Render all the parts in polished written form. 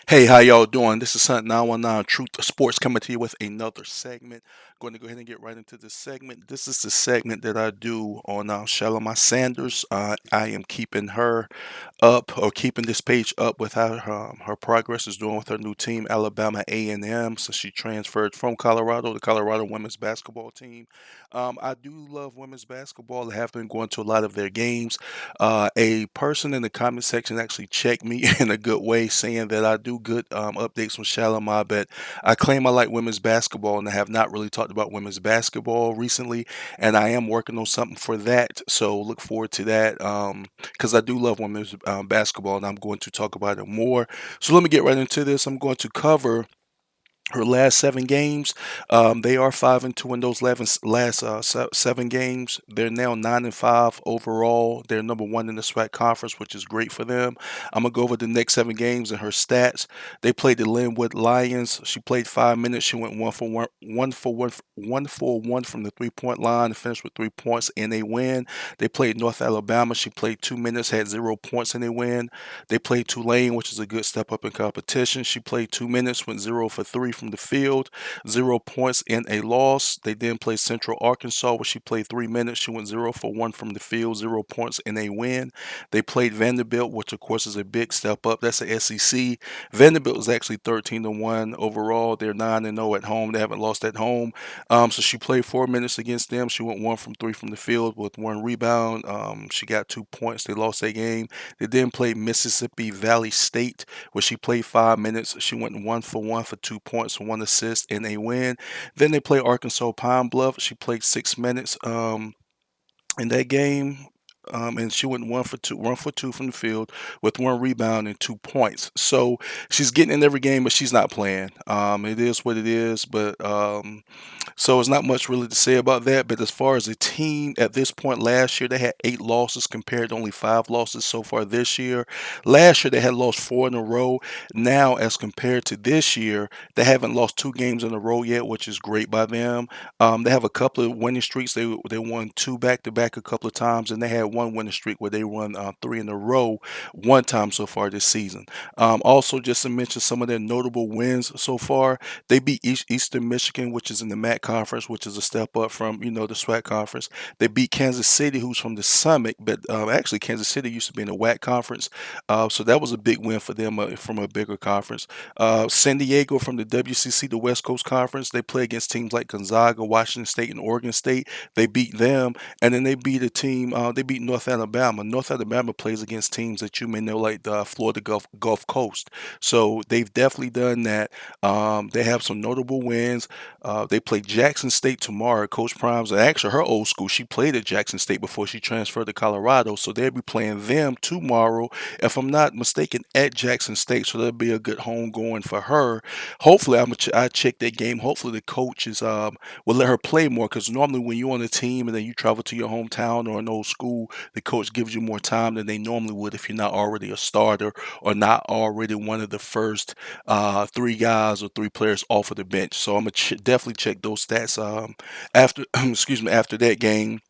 Hey, how y'all doing? This is Hunt 919 Truth Sports coming to you with another segment. Going to go ahead and get right into this segment. This is the segment that I do on SHELOMI Sanders. I am keeping her up or keeping this page up with how her progress is doing with her new team, Alabama A&M, since she transferred from Colorado, the Colorado women's basketball team. I do love women's basketball. I have been going to a lot of their games. A person in the comment section actually checked me in a good way, saying that I do good updates from Shalimar, but I claim I like women's basketball, and I have not really talked about women's basketball recently, and I am working on something for that. So look forward to that because I do love women's basketball, and I'm going to talk about it more. So let me get right into this. I'm going to cover her last 7 games. They are 5-2 in those last 7 games. They're now 9-5 overall. They're number one in the SWAC conference, which is great for them. I'm gonna go over the next 7 games and her stats. They played the Linwood Lions. She played 5 minutes. She went 1 for 1, 1 for 1 from the 3-point line and finished with 3 points in a win. They played North Alabama. She played 2 minutes, had 0 points in a win. They played Tulane, which is a good step up in competition. She played 2 minutes, went 0 for 3 from the field, 0 points in a loss. They then played Central Arkansas, where she played 3 minutes. She went 0 for 1 from the field, 0 points in a win. They played Vanderbilt, which of course is a big step up. That's the SEC. Vanderbilt is actually 13-1 overall. They're 9-0 at home. They haven't lost at home. So she played 4 minutes against them. She went 1 from 3 from the field with 1 rebound. She got 2 points. They lost that game. They then played Mississippi Valley State, where she played 5 minutes. She went 1 for 1 for 2 points, 1 assist, in a win. Then they played Arkansas Pine Bluff. She played 6 minutes in that game. And she went 1 for 2 from the field with 1 rebound and 2 points. So she's getting in every game, but she's not playing. It is what it is. But so it's not much really to say about that. But as far as the team at this point, last year they had 8 losses compared to only 5 losses so far this year. Last year they had lost 4 in a row. Now, as compared to this year, they haven't lost 2 games in a row yet, which is great by them. They have a couple of winning streaks. They won 2 back-to-back a couple of times, and they had one winning streak where they won 3 in a row one time so far this season. Also, just to mention some of their notable wins so far, they beat Eastern Michigan, which is in the MAC conference, which is a step up from the SWAC conference. They beat Kansas City, who's from the Summit, but actually Kansas City used to be in the WAC conference, so that was a big win for them from a bigger conference. San Diego from the WCC, the West Coast Conference, they play against teams like Gonzaga, Washington State, and Oregon State. They beat them, and then they beat a team. They beat North Alabama. North Alabama plays against teams that you may know, like the Florida Gulf Coast. So they've definitely done that. They have some notable wins. They play Jackson State tomorrow. Coach Prime's actually her old school. She played at Jackson State before she transferred to Colorado, so they'll be playing them tomorrow, if I'm not mistaken, at Jackson State. So that'll be a good home going for her. Hopefully, I check that game. Hopefully, the coaches will let her play more, because normally when you're on a team and then you travel to your hometown or an old school, the coach gives you more time than they normally would if you're not already a starter or not already one of the first 3 guys or 3 players off of the bench. So I'm gonna definitely check those stats after excuse me, after that game.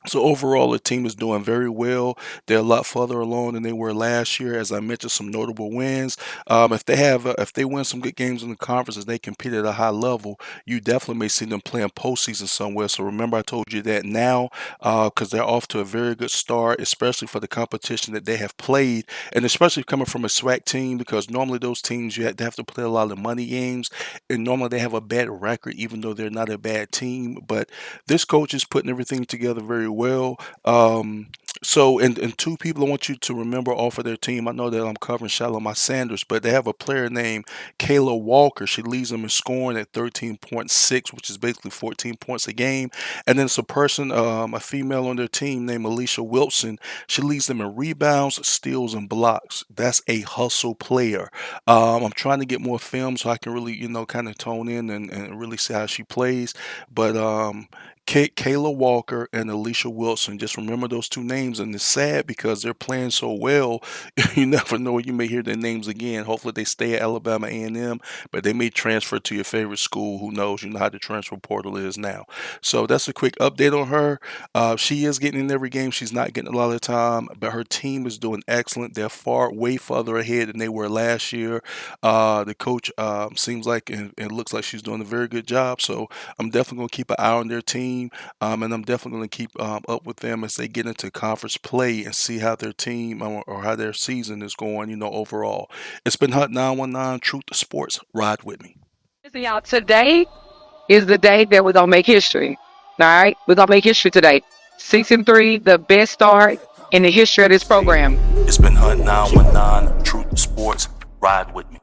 So overall, the team is doing very well. They're a lot further along than they were last year. As I mentioned, some notable wins. If they win some good games in the conferences, they compete at a high level. You definitely may see them playing postseason somewhere. So remember, I told you that now, because they're off to a very good start, especially for the competition that they have played, and especially coming from a SWAC team. Because normally those teams they have to play a lot of money games, and normally they have a bad record, even though they're not a bad team. But this coach is putting everything together very well. And 2 people I want you to remember off of their team. I know that I'm covering SHELOMI Sanders, but they have a player named Kayla Walker. She leads them in scoring at 13.6, which is basically 14 points a game. And then it's a female on their team named Alicia Wilson. She leads them in rebounds, steals, and blocks. That's a hustle player. I'm trying to get more film so I can really, kind of tone in and really see how she plays. But Kayla Walker and Alicia Wilson. Just remember those two names, and it's sad because they're playing so well. You never know, you may hear their names again. Hopefully they stay at Alabama A&M, but they may transfer to your favorite school. Who knows? You know how the transfer portal is now. So that's a quick update on her. She is getting in every game. She's not getting a lot of time, but her team is doing excellent. They're way further ahead than they were last year. The coach seems like and looks like she's doing a very good job. So I'm definitely going to keep an eye on their team, and I'm definitely going to keep up with them as they get into conference play and see how their team or how their season is going, overall. It's been Hunt 919 Truth Sports. Ride with me. Listen, y'all, today is the day that we're gonna make history. All right, we're gonna make history today. 6-3, the best start in the history of this program. It's been Hunt 919 Truth Sports. Ride with me.